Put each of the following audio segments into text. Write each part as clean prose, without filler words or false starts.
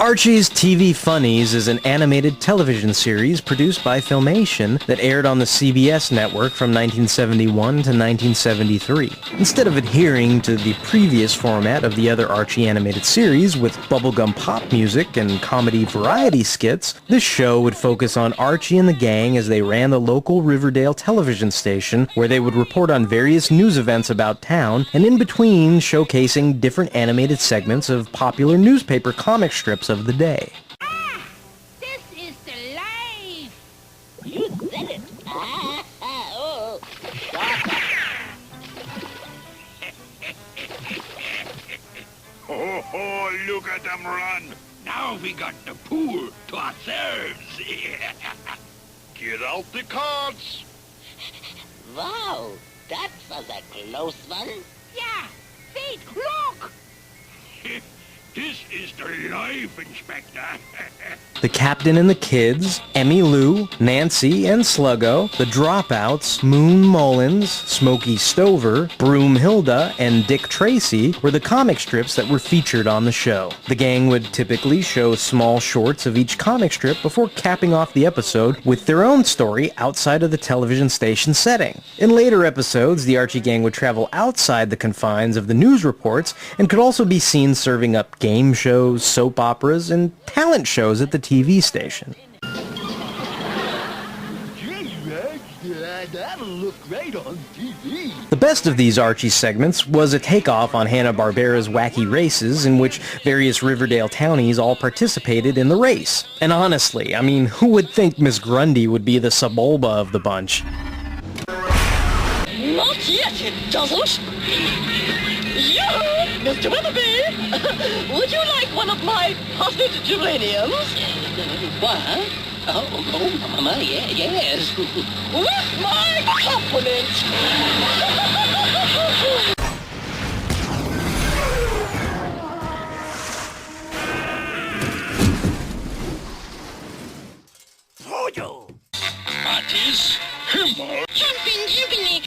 Archie's TV Funnies is an animated television series produced by Filmation that aired on the CBS network from 1971 to 1973. Instead of adhering to the previous format of the other Archie animated series with bubblegum pop music and comedy variety skits, this show would focus on Archie and the gang as they ran the local Riverdale television station, where they would report on various news events about town, and in between showcasing different animated segments of popular newspaper comic strips of the day. This is the life! You said it! Oh, shut up! Oh, look at them run! Now we got the pool to ourselves! Get out the cards! Wow, that was a close one. Yeah, wait, look! This is the life, Inspector. The Captain and the Kids, Emmylou, Nancy and Sluggo, the Dropouts, Mullins, Smokey Stover, Broom-Hilda, and Tracy were the comic strips that were featured on the show. The gang would typically show small shorts of each comic strip before capping off the episode with their own story outside of the television station setting. In later episodes, the Archie gang would travel outside the confines of the news reports and could also be seen serving up game shows, soap operas, and talent shows at the TV station. That'll look great on TV. The best of these Archie segments was a takeoff on Hanna-Barbera's Wacky Races, in which various Riverdale townies all participated in the race. And honestly, I mean, who would think Miss Grundy would be the Sebulba of the bunch? Not yet, it doesn't. You, Mr. Weatherby, would you like one of my potted geraniums? What? Oh, Mama, yes. With my compliments.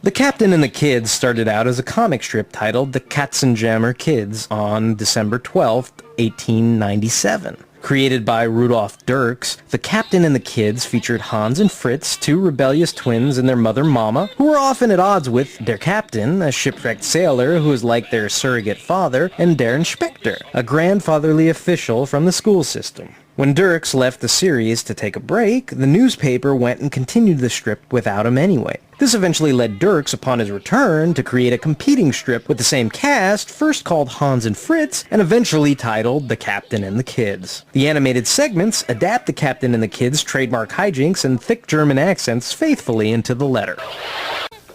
The Captain and the Kids started out as a comic strip titled The Katzenjammer Kids on December 12th, 1897. Created by Rudolph Dirks, The Captain and the Kids featured Hans and Fritz, two rebellious twins, and their mother Mama, who were often at odds with their captain, a shipwrecked sailor who was like their surrogate father, and der Inspector, a grandfatherly official from the school system. When Dirks left the series to take a break, the newspaper went and continued the strip without him anyway. This eventually led Dirks, upon his return, to create a competing strip with the same cast, first called Hans and Fritz, and eventually titled The Captain and the Kids. The animated segments adapt the Captain and the Kids' trademark hijinks and thick German accents faithfully into the letter.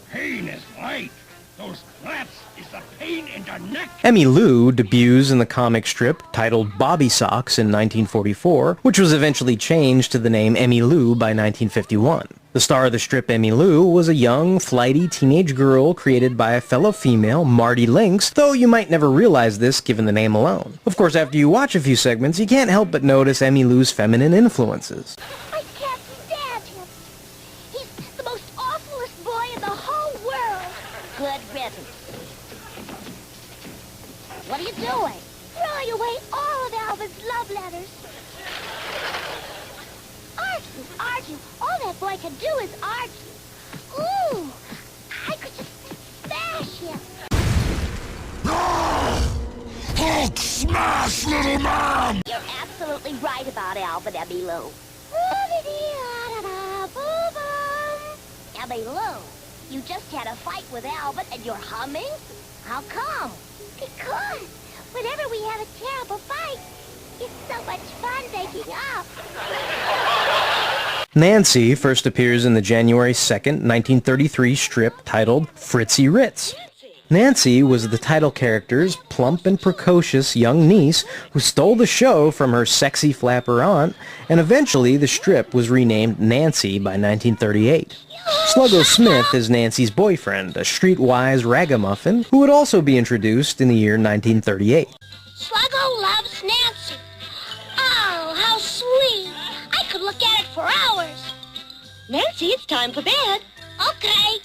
Pain is light. Those claps is the pain in the neck. Emmylou debuts in the comic strip titled Bobby Socks in 1944, which was eventually changed to the name Emmylou by 1951. The star of the strip, Emmylou, was a young, flighty teenage girl created by a fellow female, Marty Lynx, though you might never realize this given the name alone. Of course, after you watch a few segments, you can't help but notice Emmylou's feminine influences. I can't stand him. He's the most awfulest boy in the whole world. Good riddance. What are you doing? Throwing away all of Alvin's love letters. Archie, all that boy can do is argue. Ooh, I could just smash him. Hulk smash, little man! You're absolutely right about Alvin, Emmylou. Emmylou, you just had a fight with Alvin and you're humming? How come? Because whenever we have a terrible fight, it's so much fun making up. Nancy first appears in the January 2nd, 1933 strip titled Fritzy Ritz. Nancy was the title character's plump and precocious young niece who stole the show from her sexy flapper aunt, and eventually the strip was renamed Nancy by 1938. Sluggo Smith is Nancy's boyfriend, a streetwise ragamuffin who would also be introduced in the year 1938. Sluggo loves Nancy. Oh, how sweet. I could look at it for hours. Nancy, it's time for bed. Okay.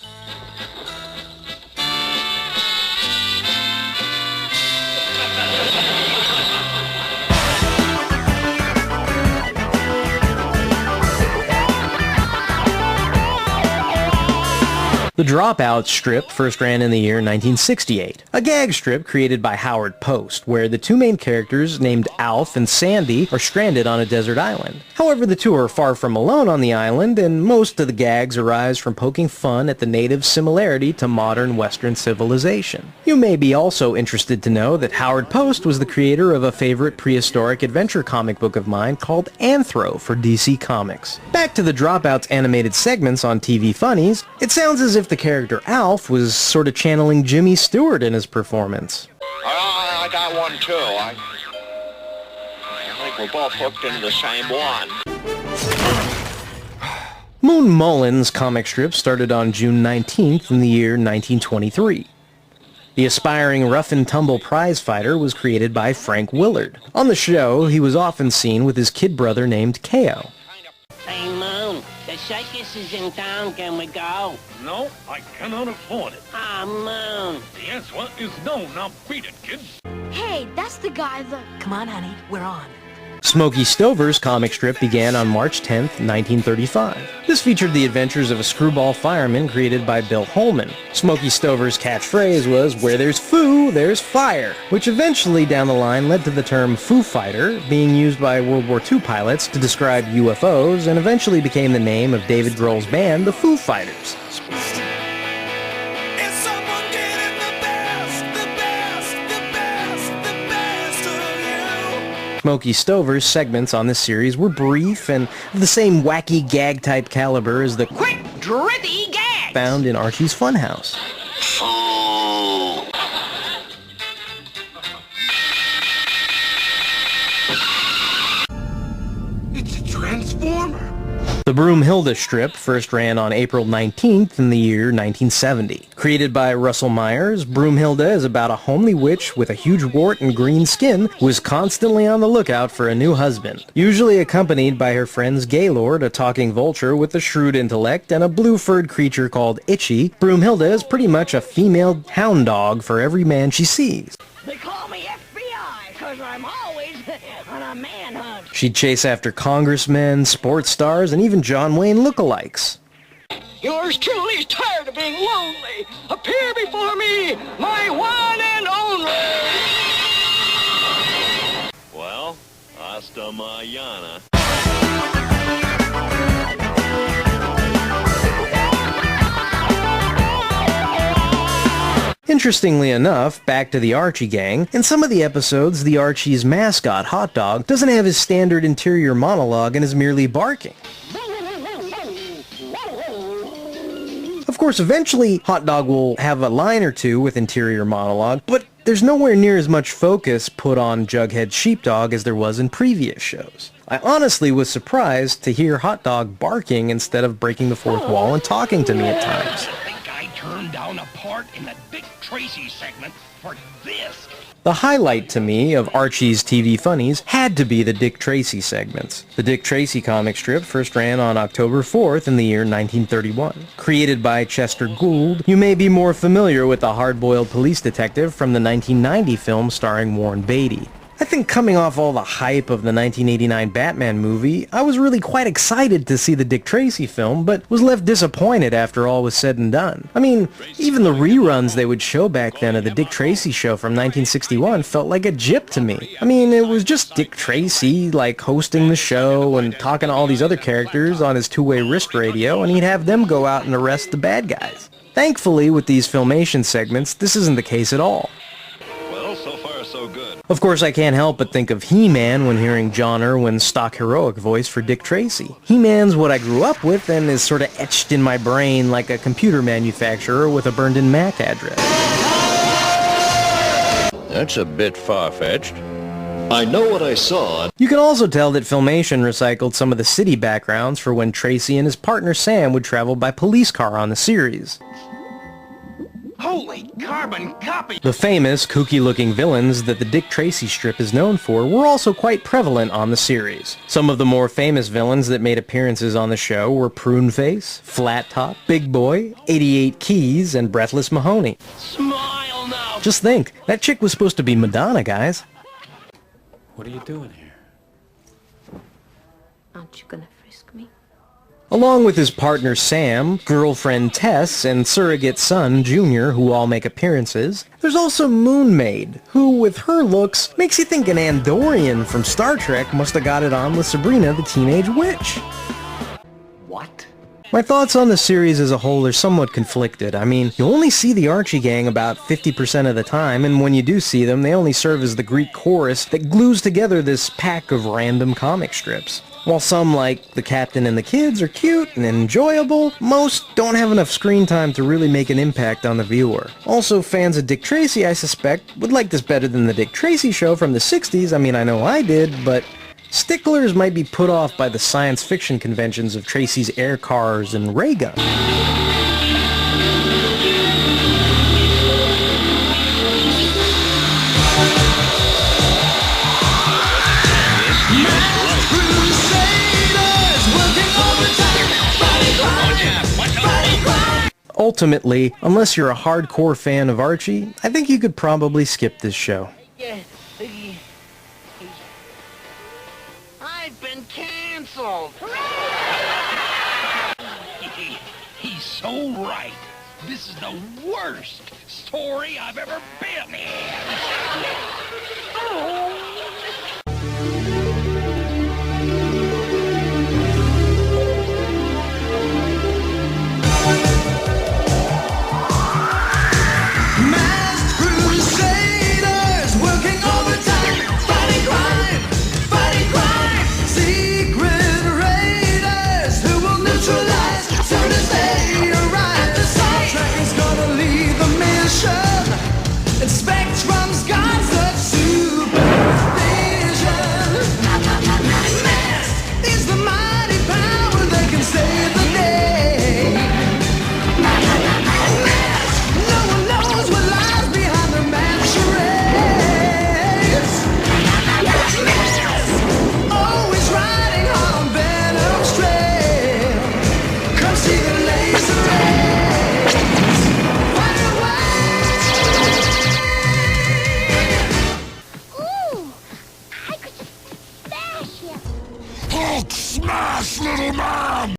The Dropouts strip first ran in the year 1968, a gag strip created by Howard Post, where the two main characters, named Alf and Sandy, are stranded on a desert island. However, the two are far from alone on the island, and most of the gags arise from poking fun at the natives' similarity to modern Western civilization. You may be also interested to know that Howard Post was the creator of a favorite prehistoric adventure comic book of mine called Anthro for DC Comics. Back to the Dropouts animated segments on TV Funnies, it sounds as if the character Alf was sort of channeling Jimmy Stewart in his performance. I got one too. I think we're both hooked into the same one. Moon Mullins comic strip started on June 19th in the year 1923. The aspiring rough-and-tumble prize-fighter was created by Frank Willard. On the show, he was often seen with his kid brother named K.O. Hey, Moon, the circus is in town. Can we go? No, I cannot afford it. Ah, Moon. The answer is no. Now beat it, kids. Hey, that's the guy that... Come on, honey, we're on. Smokey Stover's comic strip began on March 10th, 1935. This featured the adventures of a screwball fireman created by Bill Holman. Smokey Stover's catchphrase was, "Where there's foo, there's fire," which eventually down the line led to the term Foo Fighter, being used by World War II pilots to describe UFOs, and eventually became the name of David Grohl's band, the Foo Fighters. Smokey Stover's segments on this series were brief and of the same wacky gag-type caliber as the Quick, drippy gags! found in Archie's Funhouse. It's a transformer. The Broom-Hilda strip first ran on April 19th in the year 1970. Created by Russell Myers, Broom-Hilda is about a homely witch with a huge wart and green skin who is constantly on the lookout for a new husband. Usually accompanied by her friends Gaylord, a talking vulture with a shrewd intellect, and a blue-furred creature called Itchy, Broom-Hilda is pretty much a female hound dog for every man she sees. They call me FBI, because I'm always on a manhunt. She'd chase after congressmen, sports stars, and even John Wayne lookalikes. Yours truly is tired of being lonely. Appear before me, my one and only. Well, hasta mañana. Interestingly enough, back to the Archie gang, in some of the episodes, the Archie's mascot, Hot Dog, doesn't have his standard interior monologue and is merely barking. Of course, eventually, Hot Dog will have a line or two with interior monologue, but there's nowhere near as much focus put on Jughead Sheepdog as there was in previous shows. I honestly was surprised to hear Hot Dog barking instead of breaking the fourth wall and talking to me at times. I think I turned down a part in the Dick Tracy segment for this. The highlight to me of Archie's TV Funnies had to be the Dick Tracy segments. The Dick Tracy comic strip first ran on October 4th in the year 1931. Created by Chester Gould, you may be more familiar with the hard-boiled police detective from the 1990 film starring Warren Beatty. I think coming off all the hype of the 1989 Batman movie, I was really quite excited to see the Dick Tracy film, but was left disappointed after all was said and done. I mean, even the reruns they would show back then of the Dick Tracy show from 1961 felt like a jip to me. I mean, it was just Dick Tracy, like, hosting the show and talking to all these other characters on his two-way wrist radio, and he'd have them go out and arrest the bad guys. Thankfully, with these Filmation segments, this isn't the case at all. Well, so far so good. Of course, I can't help but think of He-Man when hearing John Irwin's stock heroic voice for Dick Tracy. He-Man's what I grew up with and is sort of etched in my brain like a computer manufacturer with a burned-in MAC address. That's a bit far-fetched. I know what I saw. You can also tell that Filmation recycled some of the city backgrounds for when Tracy and his partner Sam would travel by police car on the series. Holy carbon copy! The famous, kooky-looking villains that the Dick Tracy strip is known for were also quite prevalent on the series. Some of the more famous villains that made appearances on the show were Pruneface, Flat Top, Big Boy, 88 Keys, and Breathless Mahoney. Smile now. Just think, that chick was supposed to be Madonna, guys. What are you doing here? Aren't you gonna frisk me? along with his partner Sam, girlfriend Tess, and surrogate son Junior, who all make appearances. There's also Moon Maid, who, with her looks, makes you think an Andorian from Star Trek must have got it on with Sabrina the Teenage Witch. What? My thoughts on the series as a whole are somewhat conflicted. I mean, you only see the Archie gang about 50% of the time, and when you do see them, they only serve as the Greek chorus that glues together this pack of random comic strips. While some, like the Captain and the Kids, are cute and enjoyable, most don't have enough screen time to really make an impact on the viewer. Also, fans of Dick Tracy, I suspect, would like this better than the Dick Tracy show from the 60s. I mean, I know I did, but sticklers might be put off by the science fiction conventions of Tracy's air cars and ray guns. Ultimately, unless you're a hardcore fan of Archie, I think you could probably skip this show. I've been canceled. He's so right. This is the worst story I've ever been in. Smash, little man!